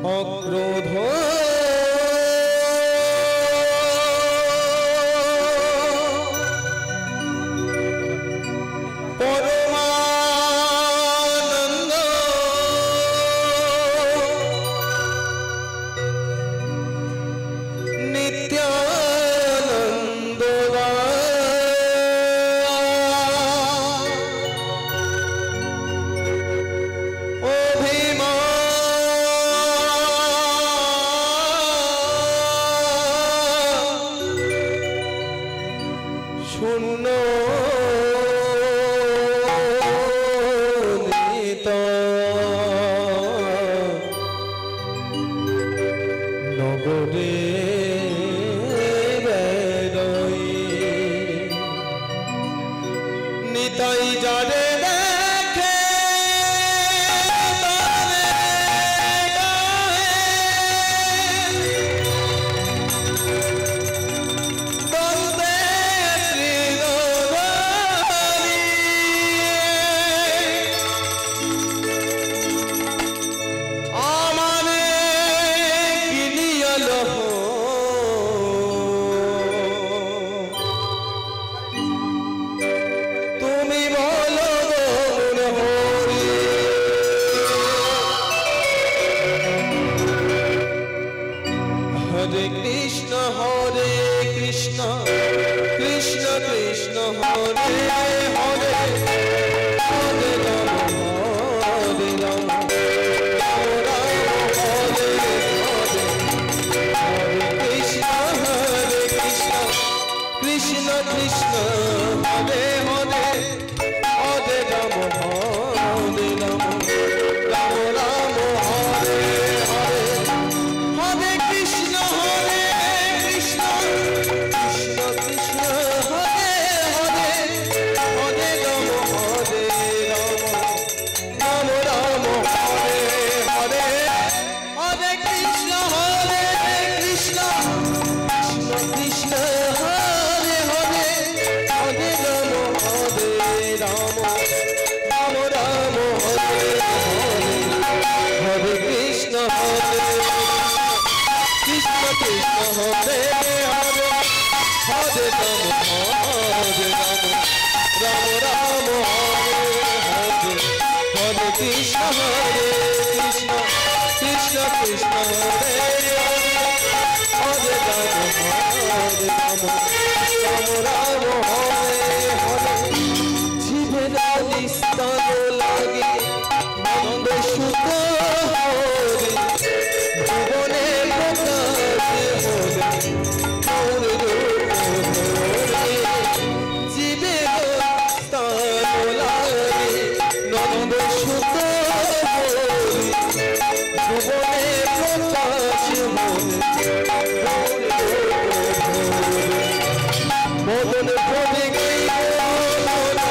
অক্রোধ পরমানন্দ নিত্যানন্দ শূন্য নগরে নিতাই যারে দেখে Hare Krishna Krishna Krishna Hare Hare Hare Rama Hare Rama Rama Hare Hare Hare Krishna Krishna Krishna Hare Hare Hare Rama Hare Rama Rama Rama Hare Hare Hare Krishna Krishna Krishna Hare Hare Hare Rama Hare Rama Rama Rama Hare Hare Hare Krishna Krishna Krishna Hare Hare Hare Rama Hare Rama Rama Rama Hare Hare Hare Krishna Krishna Krishna Hare Hare Hare Rama Hare Rama Rama Rama Hare Hare Hare Krishna Krishna Krishna Hare Hare Hare Rama Hare Rama Rama Rama Hare Hare জীবের নিস্তার লাগে নন্দ সুখ হরি জীবনে প্রকাশ হরে জীবের নিস্তার লাগে নন্দ সুখ হরি জীবনে প্রকাশ মদন পদে গাইব রাধা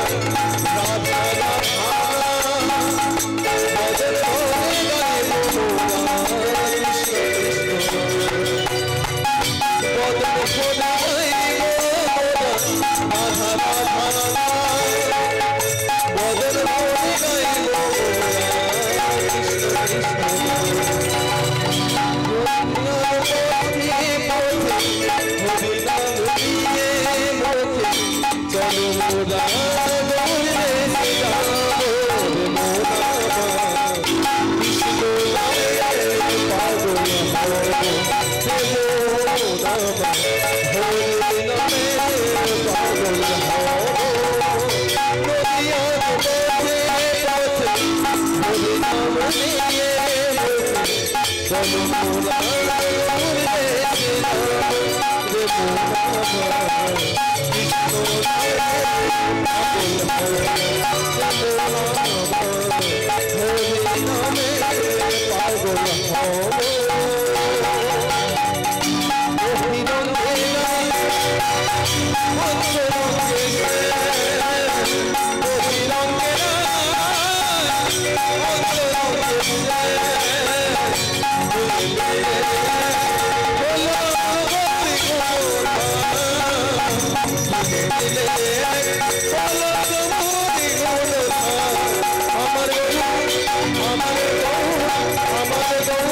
রাধা মদন পদে গাইব কৃষ্ণ কৃষ্ণ মদন পদে গাইব রাধা রাধা মদন পদে গাইব কৃষ্ণ আমার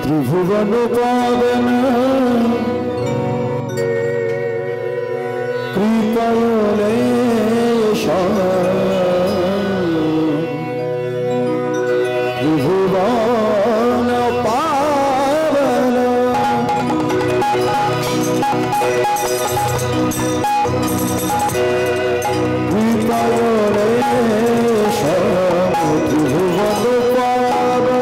त्रिभुवन पावन कृपलेश त्रिभुवन पावन कृपलेश त्रिभुवन पावन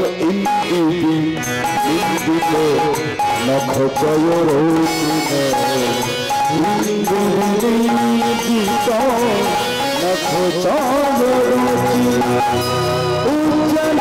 इंदिति इंदितो नख चयोरोचुने इंदितो नख चयोरोचुने उज्जल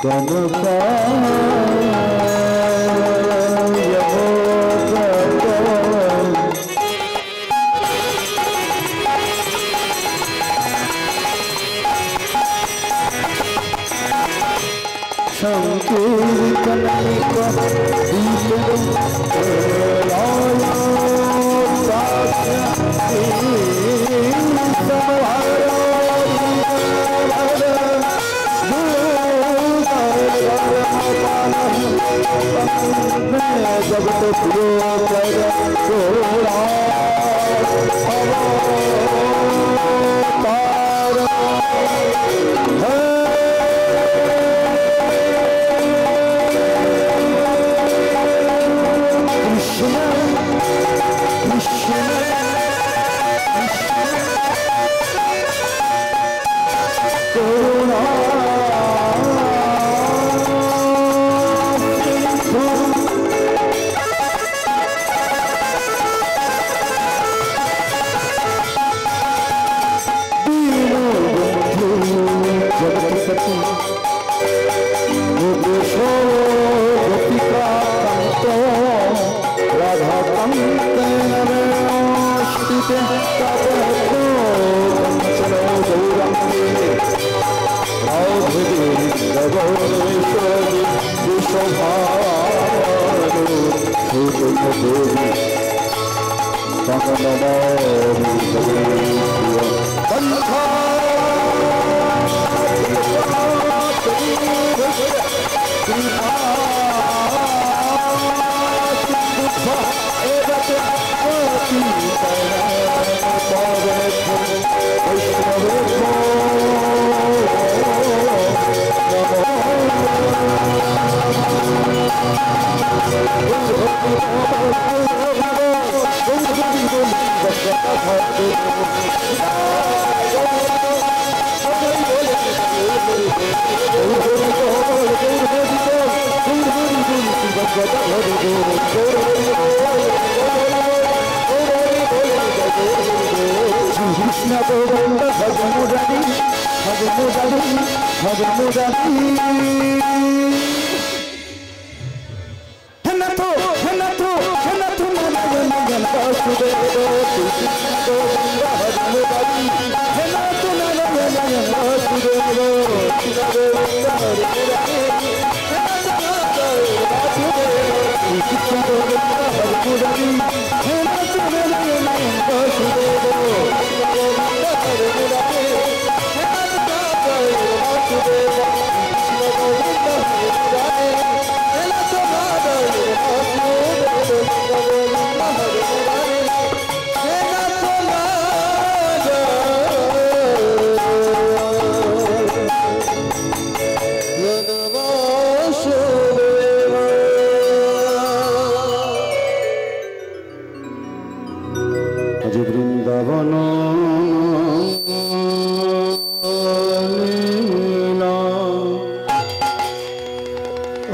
वदना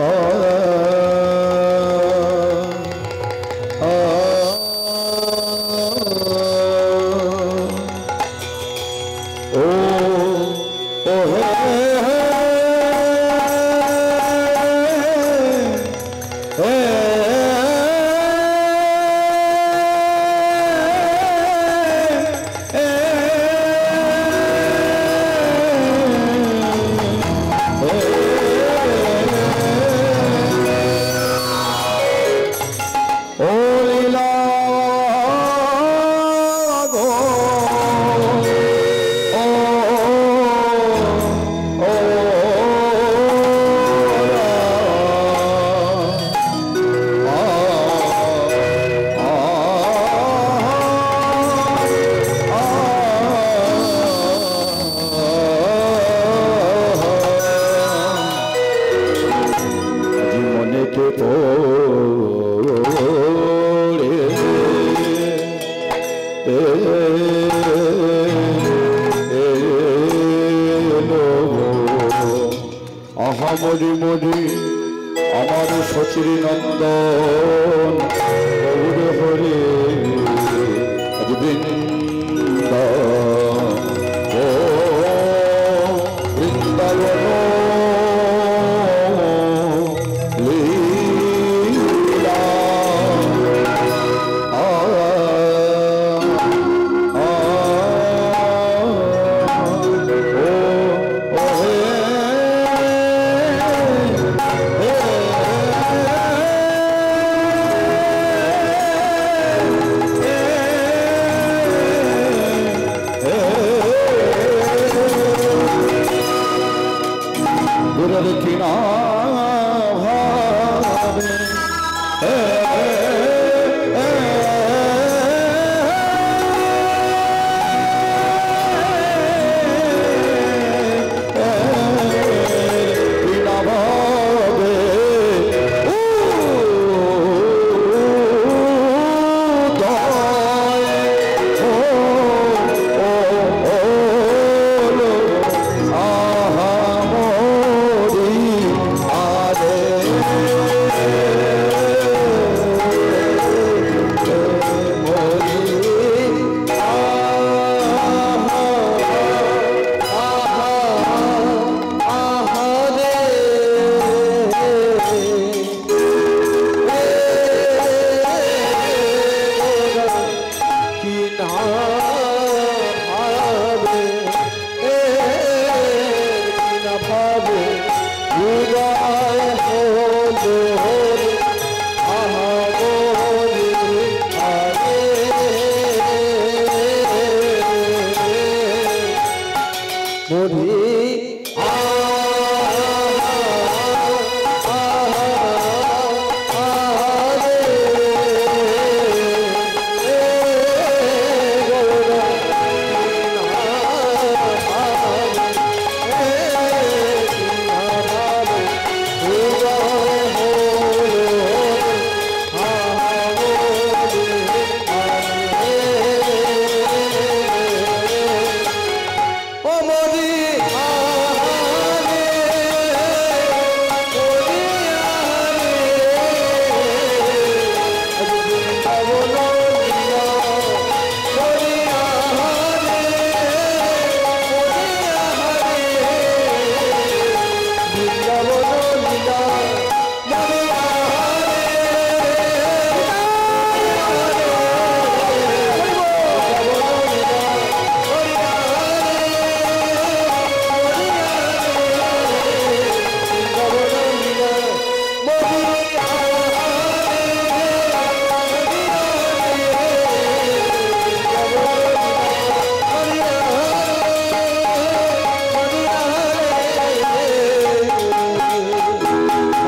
Oh মরি মরি আমার শচীর নন্দন গৌর হরে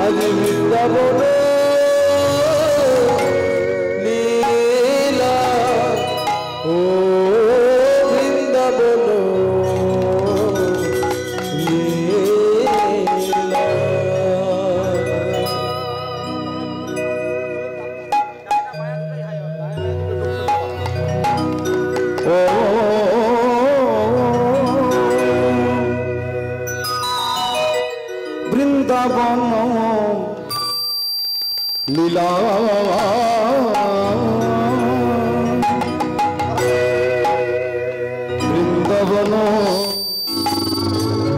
আজ বৃন্দাবন লীলা লীলা বৃন্দাবন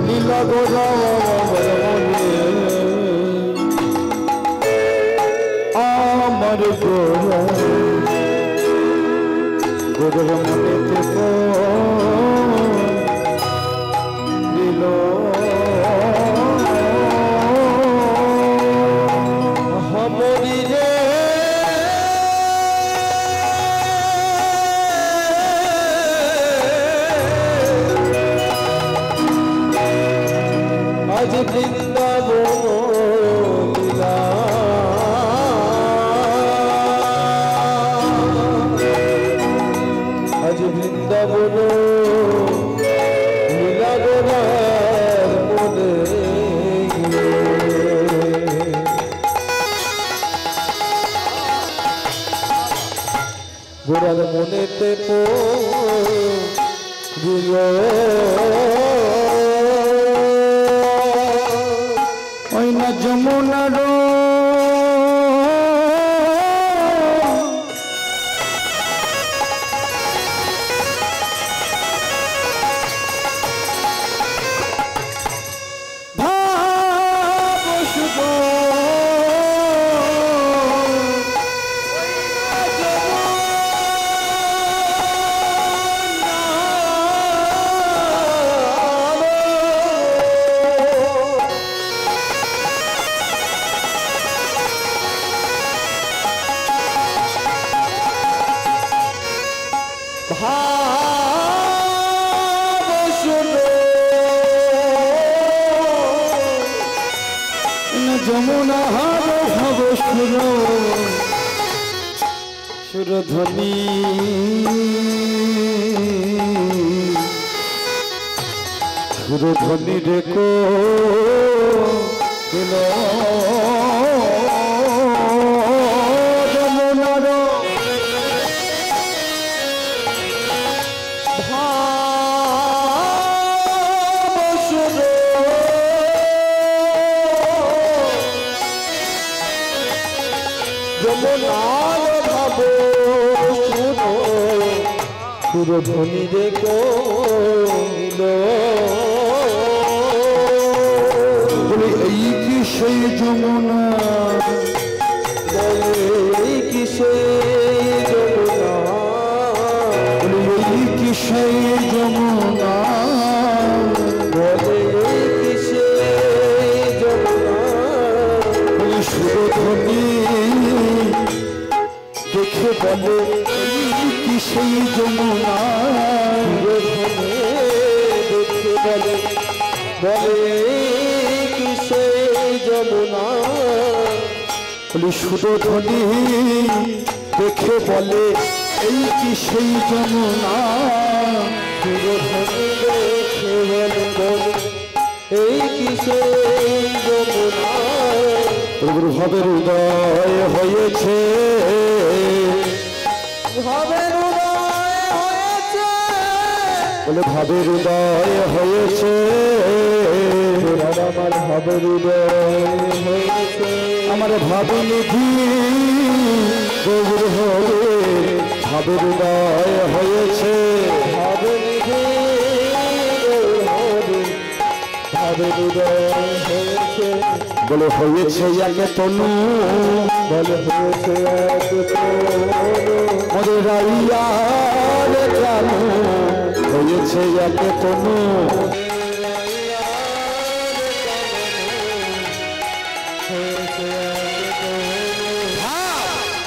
লীলা আমার গোর মনে লীল হমরি রে আজ বৃন্দাবন লীলা আজ বৃন্দাবন লীলা গোরার মনে গোরার মনেতে দিল যমুনার যমুনা ভাব সুরধ্বনি সুরধ্বনি রেখো যমুনার যমুনার ভাব শুনো সুরধ্বনি দেখো বলে এই কি সেই যমুনা বলে কি সেই যমুনা বলে এই কি সেই যমুনা বলে কি সেই যমুনা বলে সুরধ্বনি দেখে বলে এই কি সেই যমুনা দেখে বলে বলে কি সেই যমুনা বলে সুরধ্বনি দেখে বলে এই কি সেই যমুনা সুরধ্বনি দেখে বলে বলে এই কি সেই যমুনা প্রভুভাবের উদয় হয়েছে ভাবের উদয় হয়েছে বলে ভাবের উদয় হয়েছে আমার ভাবের উদয় হয়েছে আমার ভাবনিধি গৌর হবে ভাবের উদয় হয়েছে ভাবের ভাবের উদয় হয়েছে বলে হয়েছে একে তনু বলে হয়েছে এক মরে রাইয়ার জানু হয়েছে একে তনু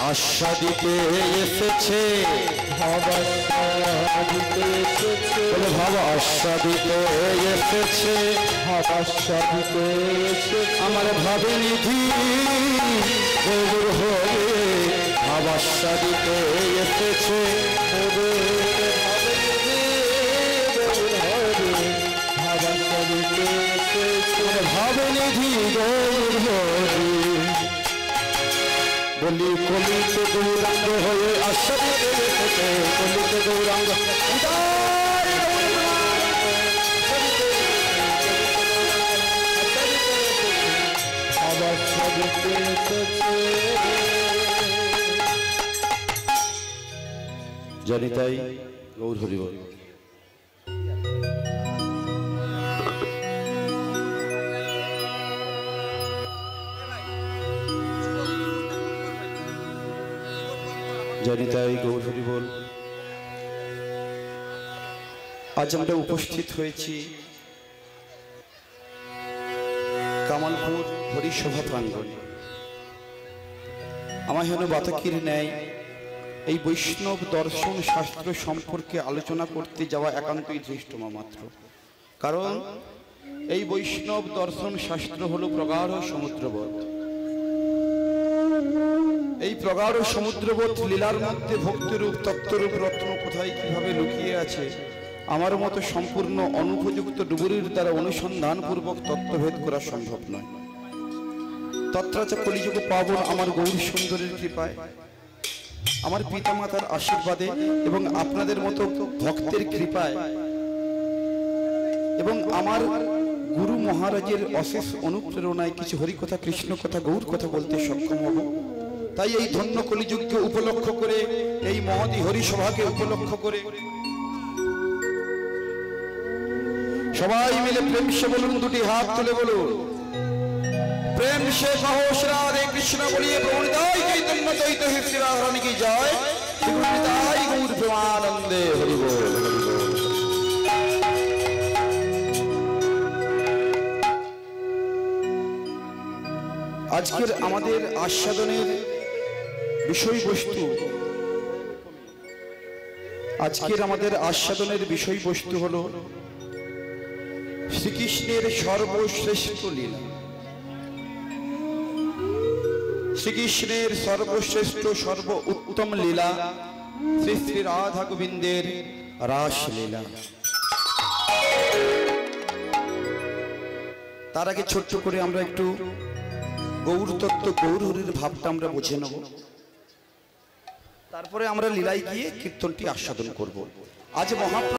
আস্বাদিতে এসেছে বলে ভাব আস্বাদিতে এসেছে ভাবাস্বাদিতে এসেছে আমার ভাবে নিধি গৌর হয়ে ভাবাস্বাদিতে এসেছে ভাবে নিধি গৌর হয়ে বলি কলিতে গৌরাঙ্গ হয়ে আস্বাদিতে এসেছে কলিতে গৌরাঙ্গ জানি তাই গৌর হরি বল জানি তাই গৌর হরি বল আজ আমরা উপস্থিত হয়েছি কামালপুর হরিসভা প্রাঙ্গণে আমার হেন বাতাকির ন্যায় এই বৈষ্ণব দর্শন শাস্ত্র সম্পর্কে আলোচনা করতে যাওয়া একান্তই ধৃষ্টমা মাত্র কারণ এই বৈষ্ণব দর্শন শাস্ত্র হলো প্রগাঢ় সমুদ্রবৎ এই প্রগাঢ় সমুদ্রবৎ লীলার মধ্যে ভক্তিরূপ তত্ত্বরূপ রত্ন কোথায় কিভাবে লুকিয়ে আছে আমার মতো সম্পূর্ণ অনুপযুক্ত ডুবুরির দ্বারা অনুসন্ধানপূর্বক তত্ত্বভেদ করা সম্ভব নয় তত্রাচা কলিযুগ পাবন আমার গৌরী সুন্দরীর কৃপায় আমার পিতামাতার আশীর্বাদে এবং আপনাদের মতো ভক্তের কৃপায় এবং আমার গুরু মহারাজের অশেষ অনুপ্রেরণায় কিছু হরিকথা, কৃষ্ণ কথা, গৌর কথা বলতে সক্ষম হব। তাই এই ধন্য কলিযুগকে উপলক্ষ করে, এই মহতি হরিসভাকে উপলক্ষ করে সবাই মিলে প্রেম সে বলুন, দুটি হাত তুলে বলুন, প্রেম সে কहो রাধে কৃষ্ণ বলিয়ে প্রণিতাই চৈতন্য দ্বৈত শ্রী রাধারানী কি জয়, শ্রী প্রণিতাই গৌর প্রেমানন্দে হরি বল হরি বল। আজকের আমাদের আস্বাদনের বিষয়বস্তু, হলো শ্রীকৃষ্ণের সর্বশ্রেষ্ঠ লীলা। শ্রীকৃষ্ণের সর্বশ্রেষ্ঠ সর্ব উত্তম লীলা শ্রী শ্রী রাধা গোবিন্দের রাসলীলা। তার আগে ছোট্ট করে আমরা একটু গৌর তত্ত্ব, গৌর হরির ভাবটা আমরা বুঝে নেব, তারপরে আমরা লীলায় গিয়ে কীর্তনটি আস্বাদন করব। আজ মহাপ্রভু